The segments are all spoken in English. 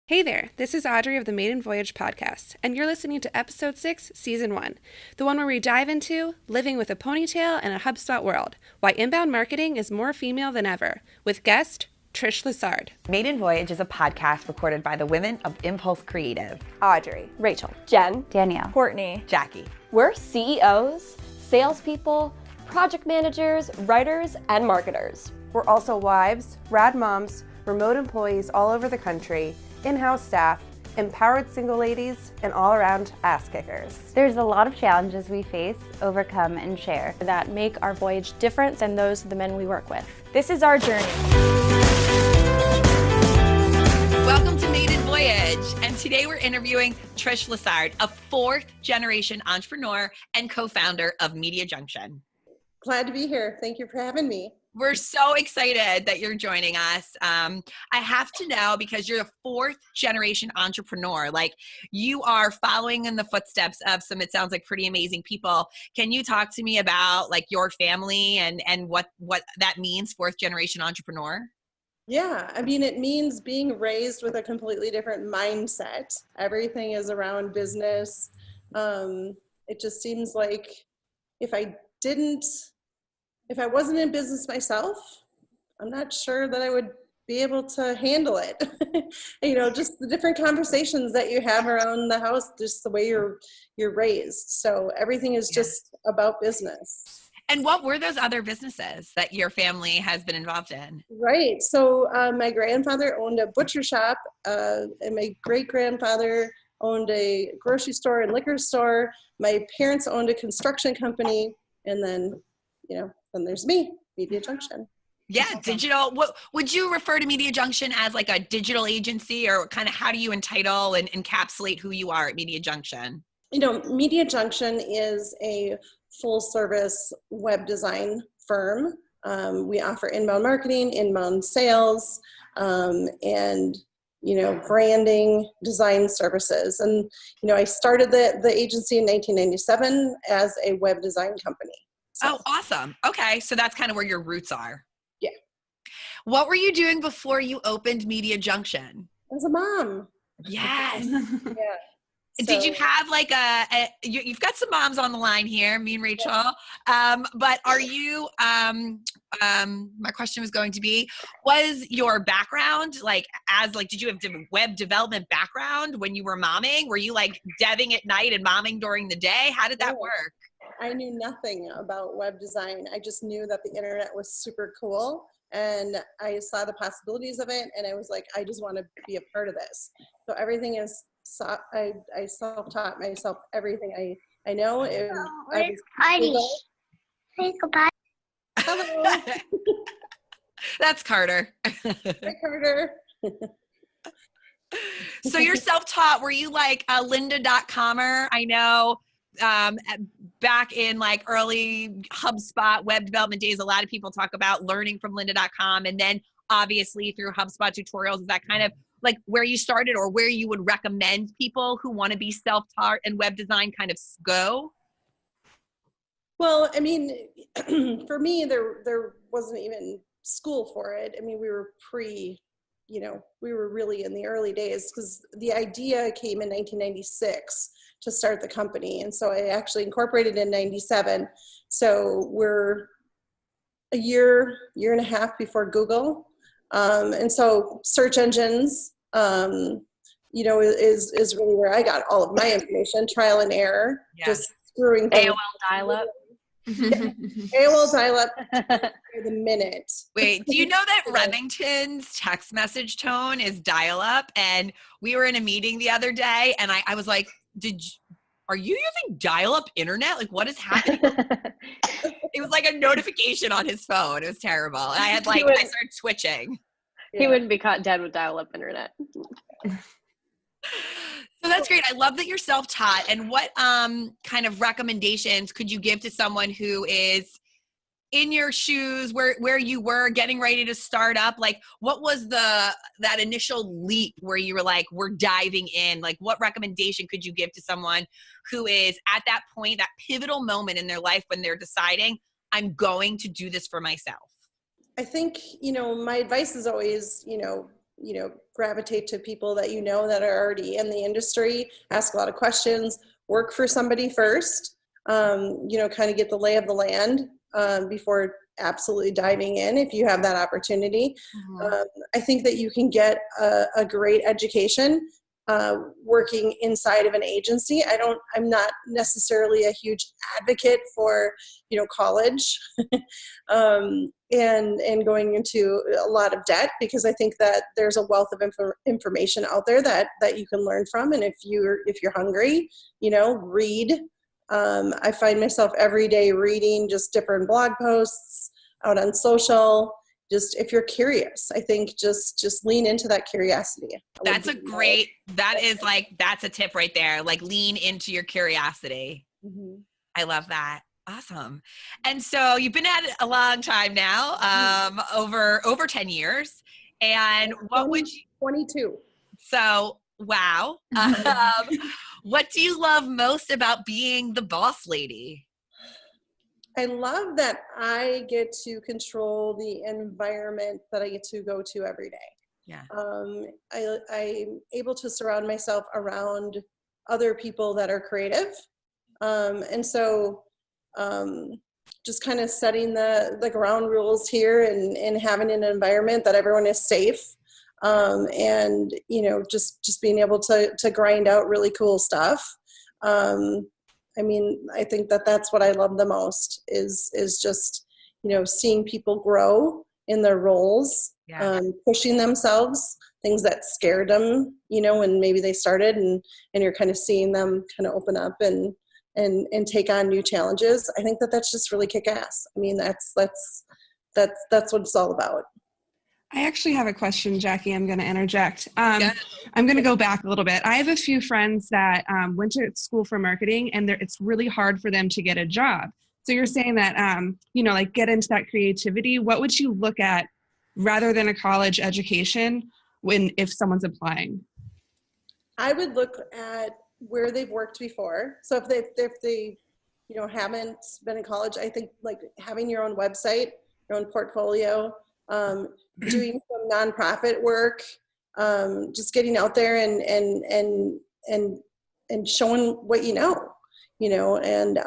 Hey there, this is Audrey of the Maiden Voyage podcast, and you're listening to episode 6, season 1, the one where we dive into living with a ponytail in a HubSpot world, why inbound marketing is more female than ever, with guest Trish Lessard. Maiden Voyage is a podcast recorded by the women of Impulse Creative. Audrey, Rachel, Jen, Danielle, Courtney, Jackie. We're CEOs, salespeople, project managers, writers, and marketers. We're also wives, rad moms, remote employees all over the country, in-house staff, empowered single ladies, and all-around ass kickers. There's a lot of challenges we face, overcome, and share that make our voyage different than those of the men we work with. This is our journey. Welcome to Maiden Voyage, and today we're interviewing Trish Lessard, a fourth-generation entrepreneur and co-founder of Media Junction. Glad to be here. Thank you for having me. We're so excited that you're joining us. I have to know, because you're a fourth generation entrepreneur, like you are following in the footsteps of some, it sounds like pretty amazing people. Can you talk to me about like your family and what that means, fourth generation entrepreneur? Yeah, I mean, it means being raised with a completely different mindset. Everything is around business. It just seems like if I wasn't in business myself, I'm not sure that I would be able to handle it. Just the different conversations that you have around the house, just the way you're raised. So everything is just about business. And what were those other businesses that your family has been involved in? Right. So my grandfather owned a butcher shop, and my great-grandfather owned a grocery store and liquor store. My parents owned a construction company, and then there's me, Media Junction. Yeah, digital. What would you refer to Media Junction as, like a digital agency, or kind of how do you entitle and encapsulate who you are at Media Junction? Media Junction is a full service web design firm. We offer inbound marketing, inbound sales, and branding, design services. And I started the agency in 1997 as a web design company. So. Oh, awesome. Okay. So that's kind of where your roots are. Yeah. What were you doing before you opened Media Junction? As a mom. Yes. Yeah. Did you have like you've got some moms on the line here, me and Rachel. Yeah. But are you, my question was going to be, was your background did you have web development background when you were momming? Were you like deving at night and momming during the day? How did that work? I knew nothing about web design. I just knew that the internet was super cool, and I saw the possibilities of it, and I was like, I just want to be a part of this. So everything is, I self-taught myself everything I know. Heidi. Say goodbye. Hello. That's Carter. Hi, Carter. So you're self-taught. Were you like a lynda.comer? I know back in like early HubSpot web development days, a lot of people talk about learning from lynda.com, and then obviously through HubSpot tutorials. Is that kind of like where you started, or where you would recommend people who want to be self-taught and web design kind of go? Well, I mean, for me, there wasn't even school for it. I mean, we were we were really in the early days, because the idea came in 1996 to start the company. And so I actually incorporated in 97. So we're a year and a half before Google. And so search engines, is really where I got all of my information, trial and error, just screwing things. AOL dial-up. Yeah. AOL dial-up for the minute. Wait, do you know that Remington's text message tone is dial-up? And we were in a meeting the other day, and I was like, are you using dial-up internet? Like, what is happening? It was like a notification on his phone. It was terrible. And I started switching. He wouldn't be caught dead with dial-up internet. So that's great. I love that you're self-taught. And what kind of recommendations could you give to someone who is in your shoes, where you were getting ready to start up? Like, what was that initial leap where you were like, we're diving in? Like, what recommendation could you give to someone who is at that point, that pivotal moment in their life when they're deciding, I'm going to do this for myself? I think, my advice is always, gravitate to people that that are already in the industry, ask a lot of questions, work for somebody first, kind of get the lay of the land before absolutely diving in if you have that opportunity. I think that you can get a great education working inside of an agency. I'm not necessarily a huge advocate for, college and going into a lot of debt, because I think that there's a wealth of information out there that you can learn from. And if you're hungry, read. I find myself every day reading just different blog posts out on social. Just if you're curious, I think just lean into that curiosity. That's a tip right there. Like, lean into your curiosity. Mm-hmm. I love that. Awesome. And so you've been at it a long time now, over 10 years. And what would you? 22. So, wow. What do you love most about being the boss lady? I love that I get to control the environment that I get to go to every day. Yeah. I'm able to surround myself around other people that are creative. And so just kind of setting the ground rules here and having an environment that everyone is safe. And, just being able to grind out really cool stuff. I think that that's what I love the most is just, seeing people grow in their roles, pushing themselves, things that scared them, when maybe they started, and you're kind of seeing them kind of open up and take on new challenges. I think that that's just really kick-ass. I mean, that's what it's all about. I actually have a question, Jackie. I'm going to interject. I'm going to go back a little bit. I have a few friends that went to school for marketing, and it's really hard for them to get a job. So you're saying that, get into that creativity. What would you look at rather than a college education if someone's applying? I would look at where they've worked before. So if they haven't been in college, I think like having your own website, your own portfolio, doing some nonprofit work, just getting out there and showing what and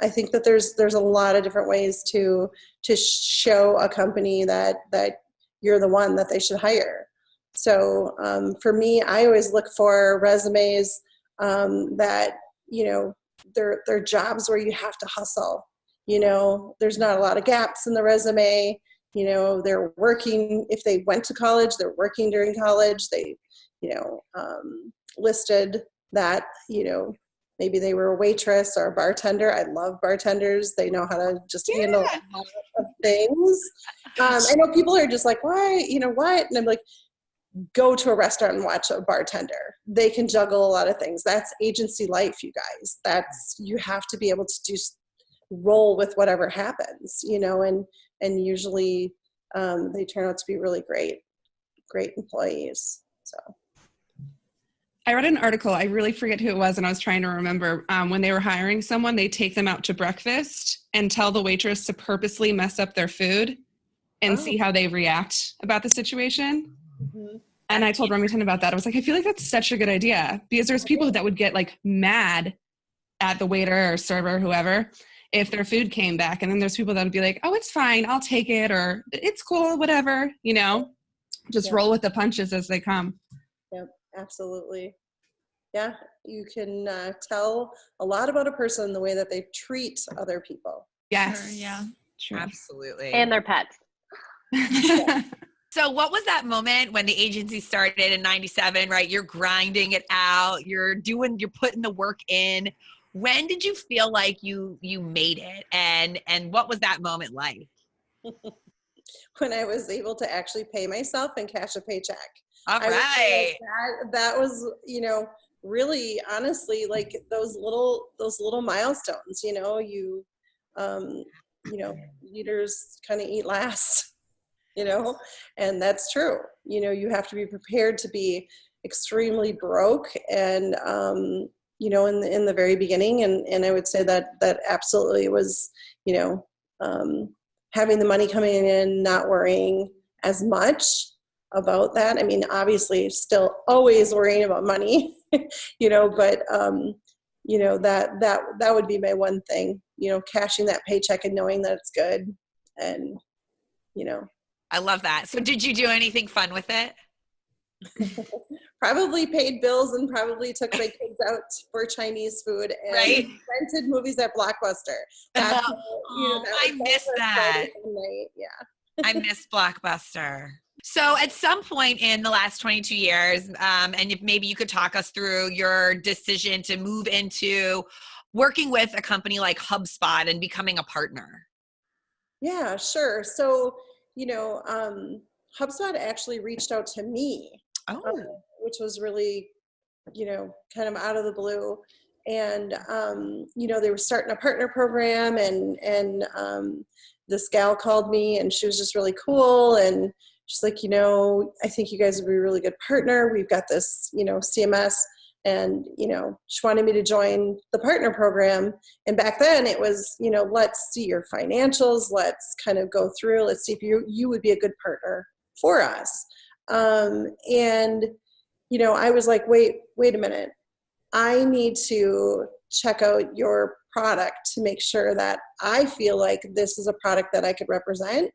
I think that there's a lot of different ways to show a company that you're the one that they should hire. So for me, I always look for resumes that they're jobs where you have to hustle. There's not a lot of gaps in the resume. They're working, if they went to college, they're working during college. They, listed that, maybe they were a waitress or a bartender. I love bartenders. They know how to just handle a lot of things. I know people are just like, why, what? And I'm like, go to a restaurant and watch a bartender. They can juggle a lot of things. That's agency life, you guys. You have to be able to just roll with whatever happens, and usually they turn out to be really great employees. So I read an article, I really forget who it was, and I was trying to remember, when they were hiring someone, they take them out to breakfast and tell the waitress to purposely mess up their food and see how they react about the situation. Mm-hmm. And I told Remington about that. I was like, I feel like that's such a good idea, because there's people that would get like mad at the waiter or server or whoever if their food came back. And then there's people that would be like, oh, it's fine, I'll take it, or it's cool, whatever, just roll with the punches as they come. Yep, absolutely. Yeah, you can tell a lot about a person the way that they treat other people. Yes. Sure, yeah. True. Absolutely. And their pets. So what was that moment when the agency started in 97, right? You're grinding it out, you're putting the work in. When did you feel like you made it? And what was that moment like? When I was able to actually pay myself and cash a paycheck. All right. That was, really honestly, like those little milestones, leaders kind of eat last, and that's true. You have to be prepared to be extremely broke and, in the very beginning. And I would say that absolutely was, having the money coming in, not worrying as much, about that. I mean, obviously still always worrying about money, you know, but, you know, that would be my one thing, you know, cashing that paycheck and knowing that it's good. And, you know, I love that. So did you do anything fun with it? probably paid bills and probably took my kids out for Chinese food and Right. rented movies at Blockbuster. That's, you know, I miss that. Night. Yeah. I miss Blockbuster. So at some point in the last 22 years, and if maybe you could talk us through your decision to move into working with a company like HubSpot and becoming a partner. Yeah, sure. So, you know, HubSpot actually reached out to me, which was really, you know, kind of out of the blue. And, you know, they were starting a partner program and this gal called me and she was just really cool. And she's like, you know, I think you guys would be a really good partner. We've got this, you know, CMS. And, you know, she wanted me to join the partner program. And back then it was, you know, let's see your financials. Let's kind of go through, let's see if you would be a good partner for us. And, you know, I was like, wait a minute. I need to check out your product to make sure that I feel like this is a product that I could represent.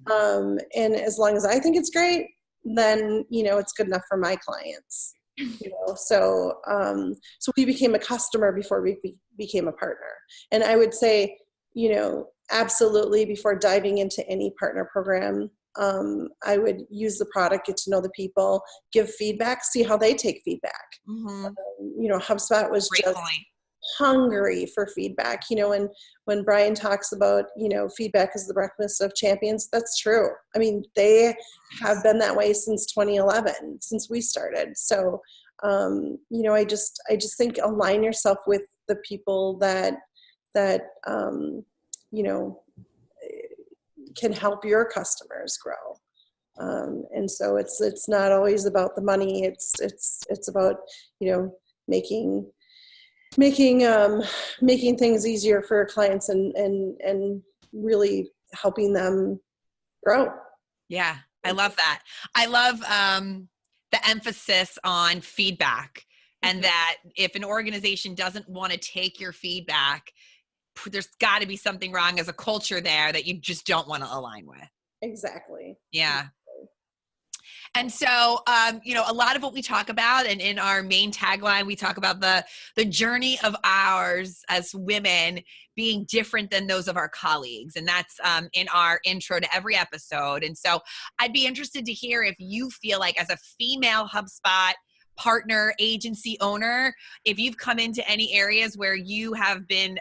And as long as I think it's great, then, you know, it's good enough for my clients. You know, so we became a customer before we became a partner. And I would say, you know, absolutely before diving into any partner program, I would use the product, get to know the people, give feedback, see how they take feedback. Mm-hmm. You know, HubSpot was Great just point. hungry for feedback. You know, when Brian talks about, you know, feedback is the breakfast of champions, that's true. I mean, they have been that way since 2011, since we started. So, you know, I just think align yourself with the people that you know, can help your customers grow. And so it's not always about the money. It's about, you know, making things easier for clients and really helping them grow. Yeah, I love that. I love the emphasis on feedback, and that if an organization doesn't want to take your feedback, there's got to be something wrong as a culture there that you just don't want to align with. Exactly. Yeah. And so, you know, a lot of what we talk about, and in our main tagline, we talk about the journey of ours as women being different than those of our colleagues. And that's in our intro to every episode. And so I'd be interested to hear if you feel like, as a female HubSpot partner, agency owner, if you've come into any areas where you have been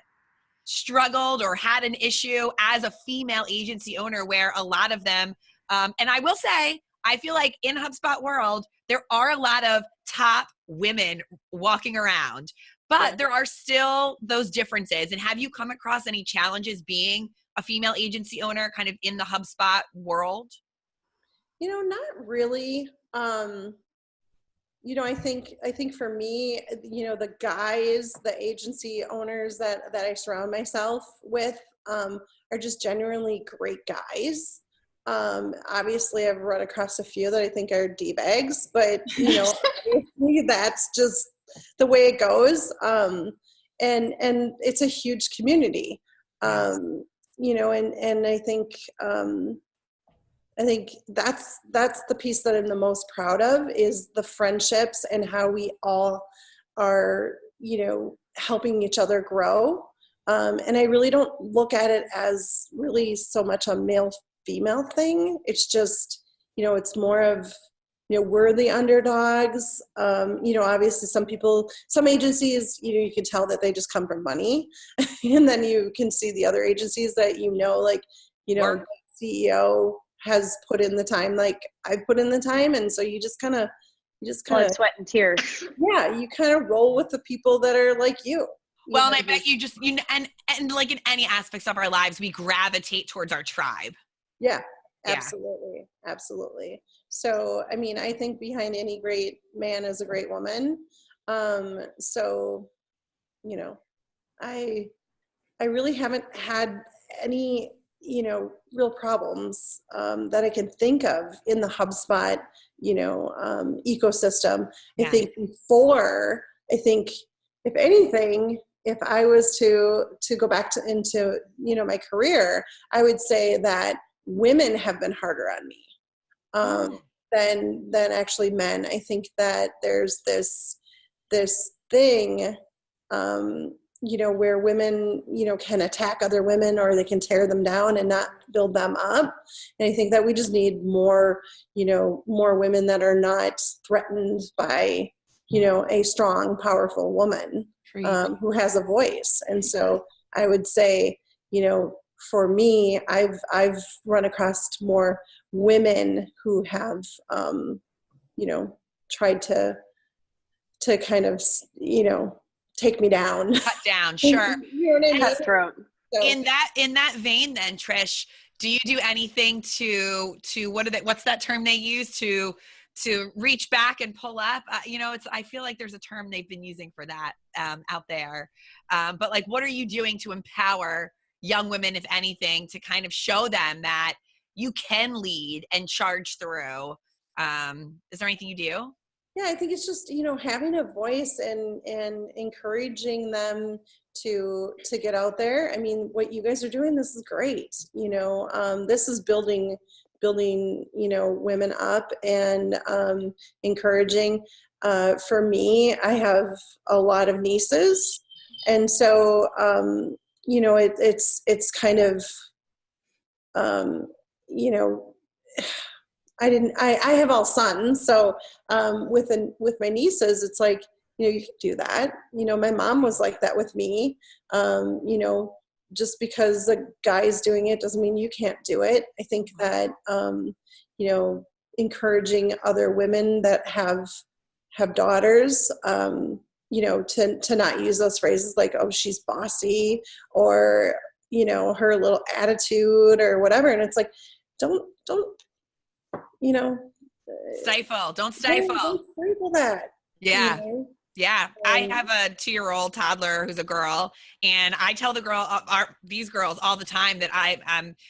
struggled or had an issue as a female agency owner, where a lot of them, and I will say, I feel like in HubSpot World, there are a lot of top women walking around, but there are still those differences. And have you come across any challenges being a female agency owner kind of in the HubSpot world? You know, not really. You know, I think for me, you know, the guys, the agency owners that I surround myself with are just genuinely great guys. Obviously I've run across a few that I think are D-bags, but you know, that's just the way it goes. And it's a huge community. You know, and I think that's the piece that I'm the most proud of, is the friendships and how we all are, you know, helping each other grow. And I really don't look at it as really so much a male-female thing. It's just, you know, it's more of, you know, we're the underdogs. You know, obviously some agencies, you know, you can tell that they just come from money. And then you can see the other agencies that, you know, like, you know, CEO has put in the time, like I've put in the time. And so you just kind of sweat and tears. Yeah. You kind of roll with the people that are like you. Well, and I bet you just, you know, and like in any aspects of our lives, we gravitate towards our tribe. Yeah, absolutely. Yeah. Absolutely. So, I mean, I think behind any great man is a great woman. So, you know, I really haven't had any real problems that I can think of in the HubSpot, ecosystem. Yeah. I think if anything, if I was to go back into my career, I would say that women have been harder on me than actually men. I think that there's this thing, where women, can attack other women, or they can tear them down and not build them up. And I think that we just need more women that are not threatened by, a strong, powerful woman who has a voice. And so I would say, for me, I've run across more women who have, tried to kind of, take me down. Cut down, sure. You know what I mean? Cutthroat. So, In that vein then, Trish, do you do anything to what's that term they use to reach back and pull up? I feel like there's a term they've been using for that out there. But like, what are you doing to empower young women, if anything, to kind of show them that you can lead and charge through? Is there anything you do? Yeah, I think it's just, having a voice and encouraging them to get out there. I mean, what you guys are doing, this is great. This is building, women up and encouraging. For me, I have a lot of nieces. And so, it's kind of, I have all sons. So with my nieces, it's like, you can do that. My mom was like that with me. Just because a guy's doing it doesn't mean you can't do it. I think that, encouraging other women that have daughters, to not use those phrases like, oh, she's bossy, or, her little attitude or whatever. And it's like, don't, Stifle. Don't stifle. Don't stifle that. Yeah. Yeah. I have a 2-year-old toddler who's a girl, and I tell these girls all the time that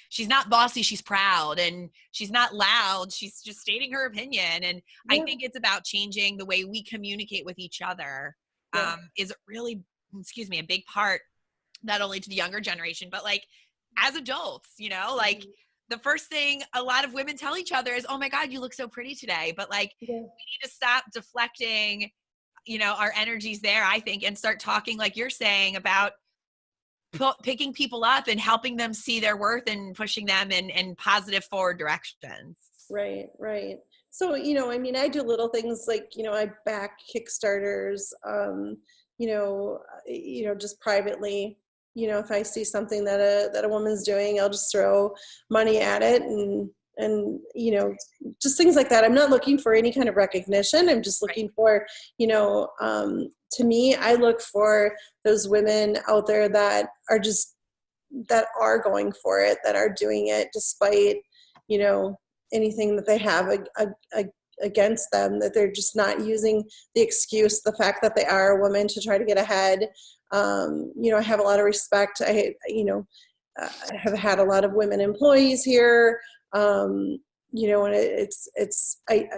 she's not bossy, she's proud, and she's not loud. She's just stating her opinion. And I think it's about changing the way we communicate with each other. Is really, a big part, not only to the younger generation, but like as adults, like the first thing a lot of women tell each other is, oh my God, you look so pretty today. But like, we need to stop deflecting, our energies there, I think, and start talking, like you're saying, about picking people up and helping them see their worth and pushing them in positive forward directions. Right. So, I do little things like, I back Kickstarters, just privately. If I see something that a woman's doing, I'll just throw money at it and just things like that. I'm not looking for any kind of recognition. I'm just looking for, to me, I look for those women out there that are going for it, that are doing it despite, anything that they have against them, that they're just not using the excuse, the fact that they are a woman, to try to get ahead. I have a lot of respect. I have had a lot of women employees here. And I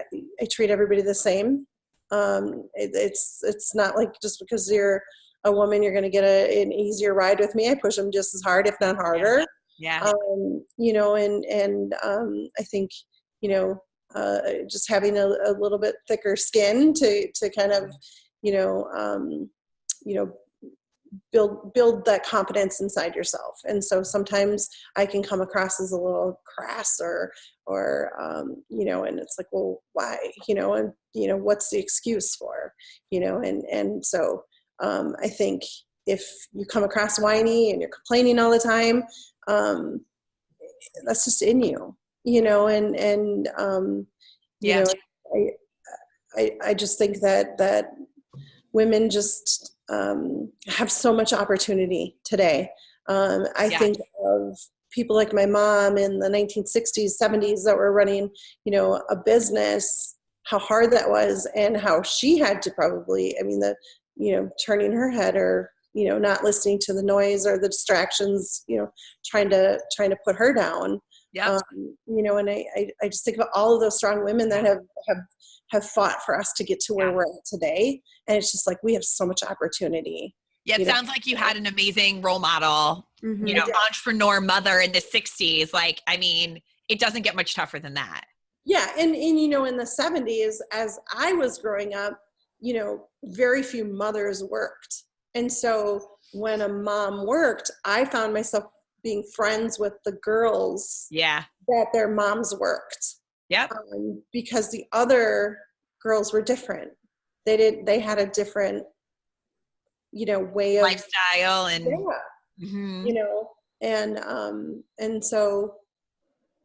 treat everybody the same. It's not like just because you're a woman, you're going to get an easier ride with me. I push them just as hard, if not harder. Yeah. I think, just having a little bit thicker skin to kind of, build that confidence inside yourself. And so sometimes I can come across as a little crass or and it's like, well, why, and what's the excuse for, and so I think if you come across whiny and you're complaining all the time, that's just in you, I just think that women just have so much opportunity today. I think of people like my mom in the 1960s, 70s that were running, a business, how hard that was, and how she had to probably, turning her head or, not listening to the noise or the distractions, trying to put her down. Yeah. And I just think about all of those strong women that have fought for us to get to where we're at today. And it's just like, we have so much opportunity. Yeah, it sounds like you had an amazing role model, entrepreneur mother in the 60s. Like, I mean, it doesn't get much tougher than that. Yeah. And in the 70s, as I was growing up, very few mothers worked. And so when a mom worked, I found myself being friends with the girls that their moms worked. Yep. Because the other girls were different. They had a different, way of lifestyle and and so,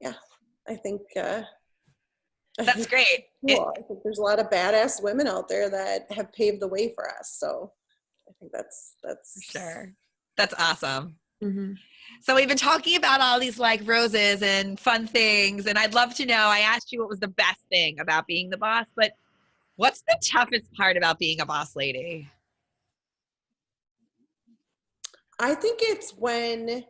I think, that's great. Cool. I think there's a lot of badass women out there that have paved the way for us. So I think that's for sure. That's awesome. Mm-hmm. So we've been talking about all these like roses and fun things, and I'd love to know, I asked you what was the best thing about being the boss, but what's the toughest part about being a boss lady? I think it's when,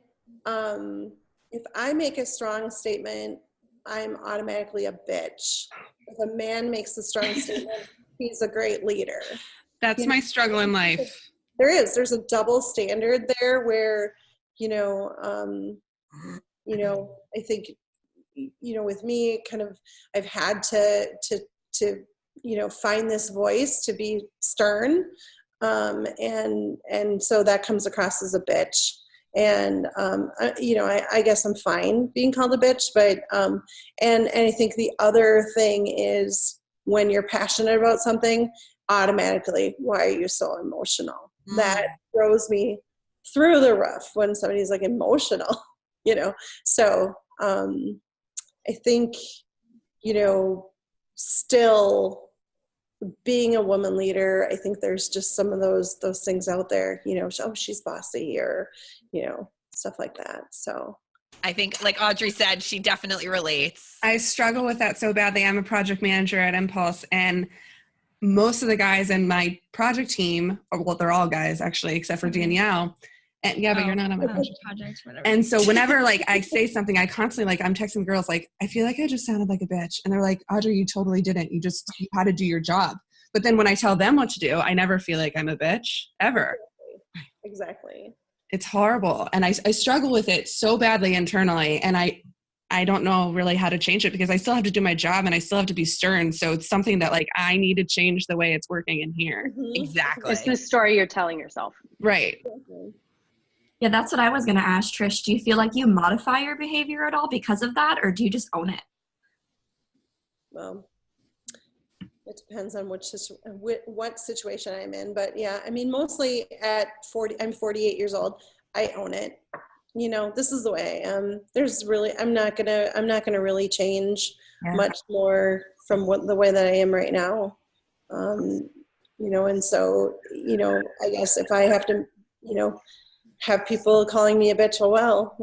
if I make a strong statement, I'm automatically a bitch. If a man makes a strong statement, he's a great leader. That's my struggle in life. There's a double standard there where, I think, with me kind of, I've had to find this voice to be stern. And so that comes across as a bitch. And, I guess I'm fine being called a bitch, but, and I think the other thing is when you're passionate about something, automatically, why are you so emotional? That throws me through the roof when somebody's like emotional, so, I think, still being a woman leader, I think there's just some of those things out there, oh, she's bossy or, stuff like that. So I think, like Audrey said, she definitely relates. I struggle with that so badly. I'm a project manager at Impulse, and most of the guys in my project team, well, they're all guys actually, except for Danielle. And but you're not on my project. Whatever. And so whenever I say something, I constantly I'm texting girls I feel like I just sounded like a bitch. And they're like, Audrey, you totally didn't. You had to do your job. But then when I tell them what to do, I never feel like I'm a bitch ever. Exactly. It's horrible. And I struggle with it so badly internally. And I don't know really how to change it because I still have to do my job and I still have to be stern. So it's something that I need to change the way it's working in here. Mm-hmm. Exactly. It's the story you're telling yourself. Right. Yeah, that's what I was going to ask, Trish. Do you feel like you modify your behavior at all because of that, or do you just own it? Well, it depends on what situation I'm in. But yeah, I mean, mostly at 40, I'm 48 years old. I own it. This is the way I am. I'm not gonna really change much more from the way that I am right now. And so, I guess if I have to, have people calling me a bitch, well,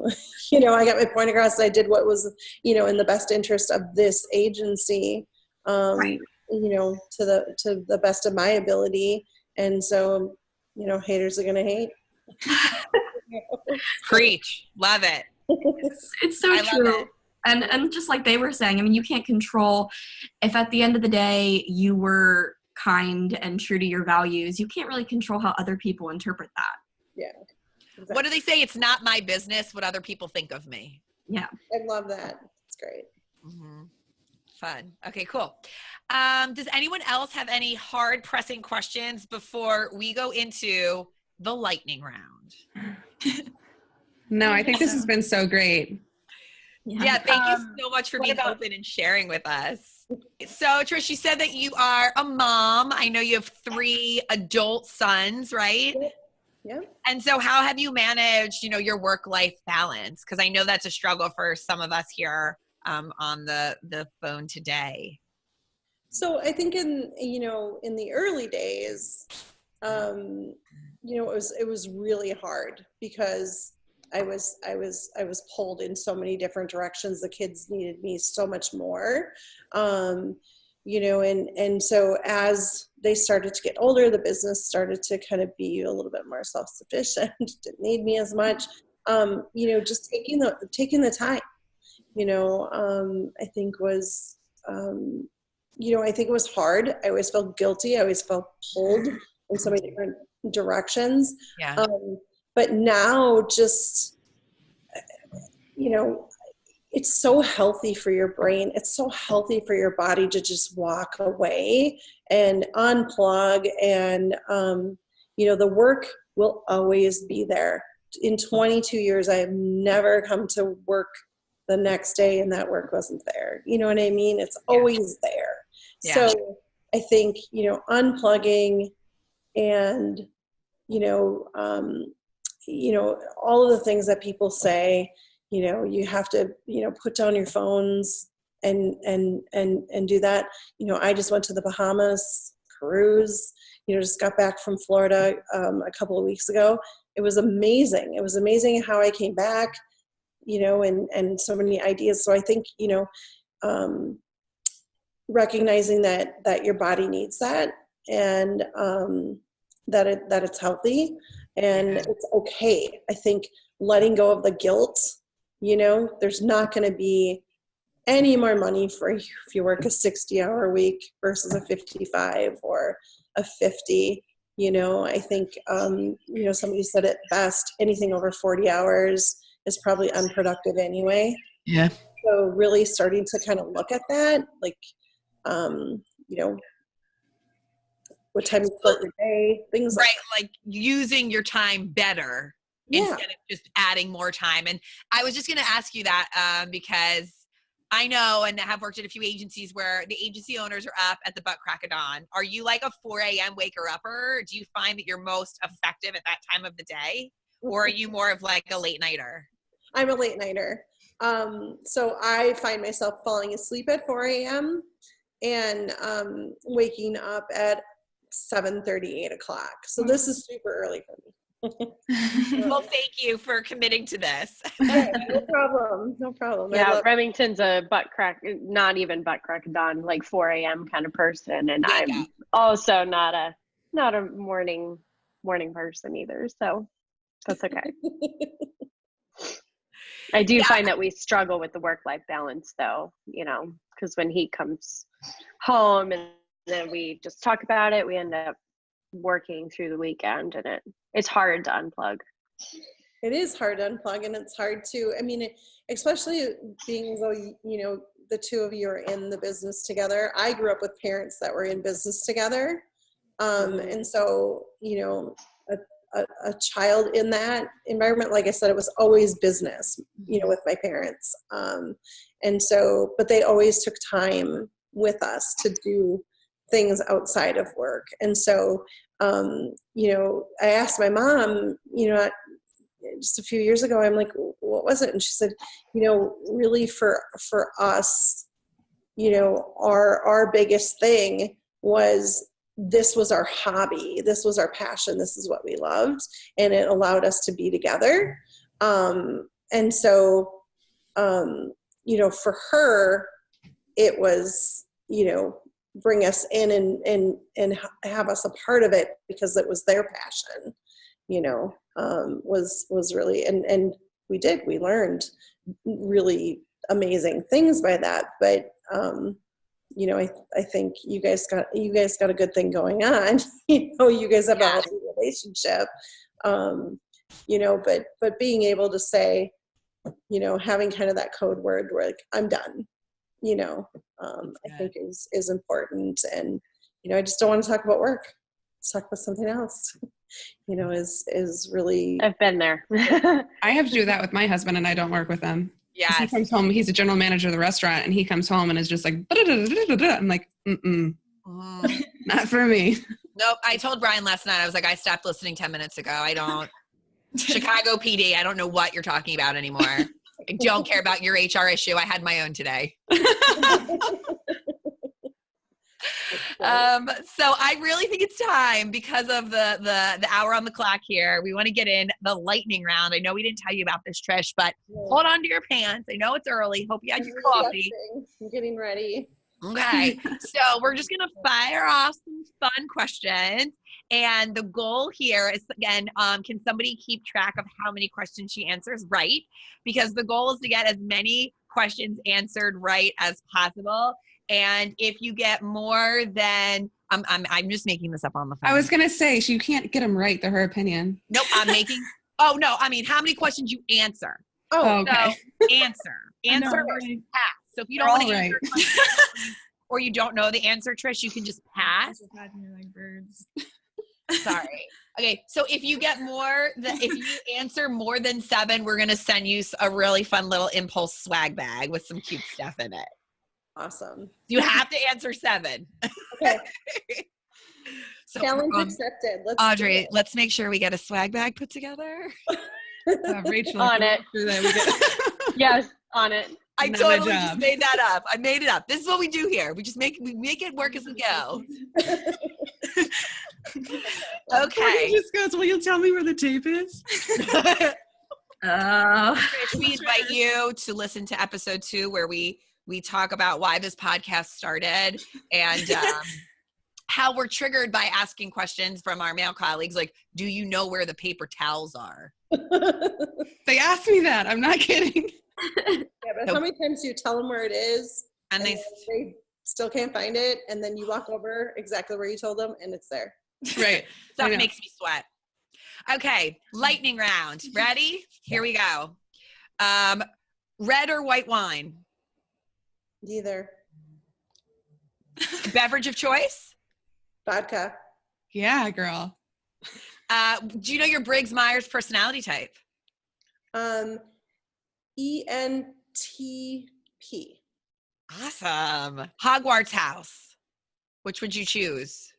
I got my point across and I did what was, in the best interest of this agency, Right. To the best of my ability. And so, haters are going to hate. Preach. Love it. It's so true. It. And just like they were saying, I mean, you can't control if at the end of the day you were kind and true to your values, you can't really control how other people interpret that. Yeah. Exactly. What do they say? It's not my business what other people think of me. Yeah. I love that. It's great. Mm-hmm. Fun. Okay, cool. Does anyone else have any hard pressing questions before we go into the lightning round? No, I think this has been so great. Yeah, thank you so much for being open and sharing with us. So, Trish, you said that you are a mom. I know you have 3 adult sons, right? Yeah. And so how have you managed, your work-life balance? Because I know that's a struggle for some of us here on the phone today. So I think in the early days, it was really hard because I was pulled in so many different directions. The kids needed me so much more. and so as they started to get older, the business started to kind of be a little bit more self-sufficient, didn't need me as much, just taking the time, I think was, I think it was hard. I always felt guilty. I always felt pulled in so many different directions. Yeah. But now just, it's so healthy for your brain. It's so healthy for your body to just walk away and unplug. And, the work will always be there. In 22 years, I have never come to work the next day and that work wasn't there. You know what I mean? It's always there. Yeah. So I think, unplugging and, all of the things that people say, you have to, put down your phones and do that. I just went to the Bahamas cruise, just got back from Florida a couple of weeks ago. It was amazing. It was amazing how I came back, and so many ideas. So I think, recognizing that your body needs that, and that it's healthy and it's okay. I think letting go of the guilt, there's not going to be any more money for you if you work a 60-hour week versus a 55 or a 50. I think, somebody said it best, anything over 40 hours is probably unproductive anyway. Yeah. So really starting to kind of look at that, like, what time you start your day, things like using your time better instead of just adding more time. And I was just going to ask you that because I know and have worked at a few agencies where the agency owners are up at the butt crack of dawn. Are you like a 4 a.m. waker upper? Do you find that you're most effective at that time of the day? Or are you more of like a late nighter? I'm a late nighter. So I find myself falling asleep at 4 a.m. and waking up at 7:30, 8 o'clock. So this is super early for me. Well, thank you for committing to this. Yeah, no problem. Yeah, Remington's a not even butt crack of dawn, like 4 a.m. kind of person, and I'm also not a morning person either. So that's okay. I do find that we struggle with the work-life balance, though, because when he comes home and then we just talk about it, we end up working through the weekend, and it's hard to unplug. It is hard to unplug, and it's hard to, especially being though, the two of you are in the business together. I grew up with parents that were in business together. And so, a child in that environment, like I said, it was always business, with my parents. And so, but they always took time with us to do things outside of work. And so, I asked my mom, just a few years ago, I'm like, what was it? And she said, really for us, our biggest thing was, this was our hobby. This was our passion. This is what we loved. And it allowed us to be together. And so, for her, it was, bring us in and have us a part of it because it was their passion, was really, and we learned really amazing things by that. But, I think you guys got a good thing going on. You guys have a healthy relationship. But being able to say, having kind of that code word where like, I'm done, I think is important. And, I just don't want to talk about work. Let's talk about something else, is really. I've been there. I have to do that with my husband, and I don't work with him. Yeah. He comes home, he's a general manager of the restaurant, and he comes home and is just like, I'm like, not for me. Nope. I told Brian last night, I was like, I stopped listening 10 minutes ago. I don't, Chicago PD, I don't know what you're talking about anymore. I don't care about your HR issue. I had my own today. So I really think it's time, because of the hour on the clock here. We want to get in the lightning round. I know we didn't tell you about this, Trish, but hold on to your pants. I know it's early. Hope you had your coffee. I'm getting ready. Okay, so we're just gonna fire off some fun questions, and the goal here is, again, can somebody keep track of how many questions she answers right? Because the goal is to get as many questions answered right as possible. And if you get more than, I'm just making this up on the phone. I was gonna say you can't get them right. They're her opinion. Nope, I'm making. Oh no, I mean how many questions you answer. Oh, okay. So answer or pass. So if you don't want to answer a question, or you don't know the answer, Trish, you can just pass. Like birds. Sorry. Okay, so if you get if you answer more than 7, we're gonna send you a really fun little impulse swag bag with some cute stuff in it. Awesome. You have to answer 7. Okay. So, challenge accepted. Audrey, let's make sure we get a swag bag put together. Rachel, On it. Yes, on it. I totally just made that up. I made it up. This is what we do here. We make it work as we go. Okay. He just goes, will you tell me where the tape is? Trish, we invite you to listen to episode 2 where we talk about why this podcast started and how we're triggered by asking questions from our male colleagues like, do you know where the paper towels are? They asked me that. I'm not kidding. Yeah, but how many times do you tell them where it is and they still can't find it, and then you walk over exactly where you told them and it's there. Right. Stuff makes me sweat. Okay, lightning round. Ready? Here we go. Red or white wine? Neither. Beverage of choice? Vodka. Yeah, girl. Do you know your Briggs-Myers personality type? ENTP. Awesome. Hogwarts house. Which would you choose?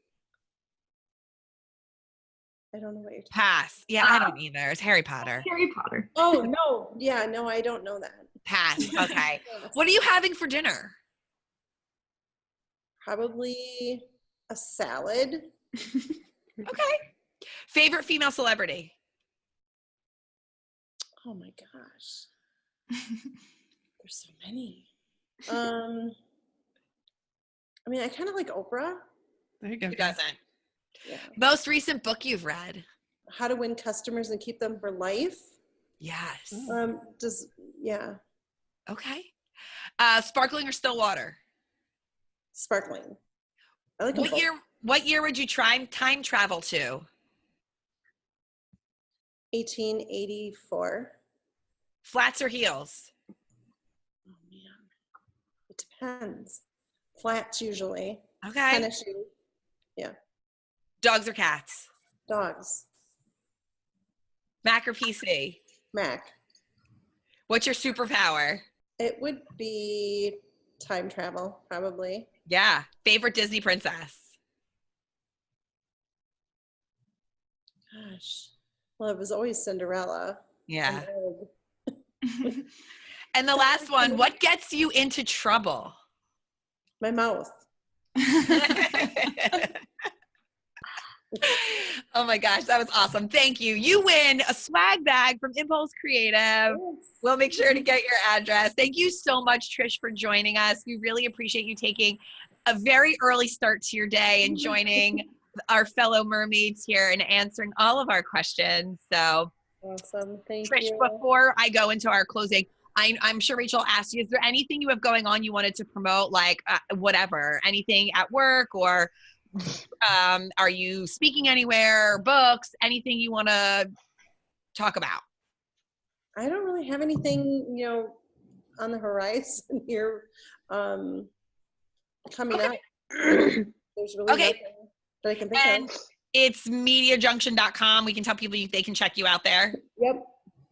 I don't know what you're talking Pass. Yeah, I don't either. It's Harry Potter. Harry Potter. Oh, no. Yeah, no, I don't know that. Pass. Okay. What are you having for dinner? Probably a salad. Okay. Favorite female celebrity? Oh my gosh. There's so many. I mean, I kind of like Oprah. There you go. Who doesn't? Yeah. Most recent book you've read? How to Win Customers and Keep Them for Life. Yes. Yeah. Okay. Sparkling or still water? Sparkling. I like them both. What year would you try time travel to? 1884. Flats or heels? Oh man, it depends. Flats usually. Okay. Tennis shoes. Yeah. Dogs or cats? Dogs. Mac or PC? Mac. What's your superpower? It would be time travel, probably. Yeah. Favorite Disney princess? Gosh. Well, it was always Cinderella. Yeah. And the last one, what gets you into trouble? My mouth. Oh my gosh, that was awesome. Thank you. You win a swag bag from Impulse Creative. We'll make sure to get your address. Thank you so much, Trish, for joining us. We really appreciate you taking a very early start to your day and joining our fellow mermaids here and answering all of our questions. So awesome. Thank Trish, you. before I go into our closing, I'm sure Rachel asked you, is there anything you have going on you wanted to promote, like whatever, anything at work, or are you speaking anywhere, books, anything you want to talk about? I don't really have anything, on the horizon here coming up. There's really nothing that I can think of. It's mediajunction.com. We can tell people they can check you out there. Yep.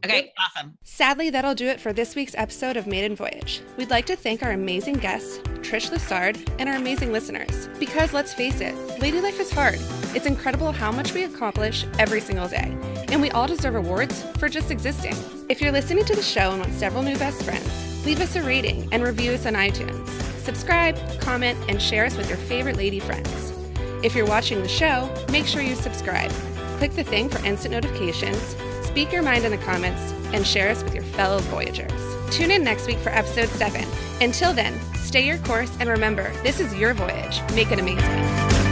Okay, awesome. Sadly, that'll do it for this week's episode of Maiden Voyage. We'd like to thank our amazing guests, Trish Lessard, and our amazing listeners. Because let's face it, lady life is hard. It's incredible how much we accomplish every single day. And we all deserve awards for just existing. If you're listening to the show and want several new best friends, leave us a rating and review us on iTunes. Subscribe, comment, and share us with your favorite lady friends. If you're watching the show, make sure you subscribe. Click the thing for instant notifications, speak your mind in the comments, and share us with your fellow Voyagers. tune in next week for episode 7. Until then, stay your course and remember, this is your voyage. Make it amazing.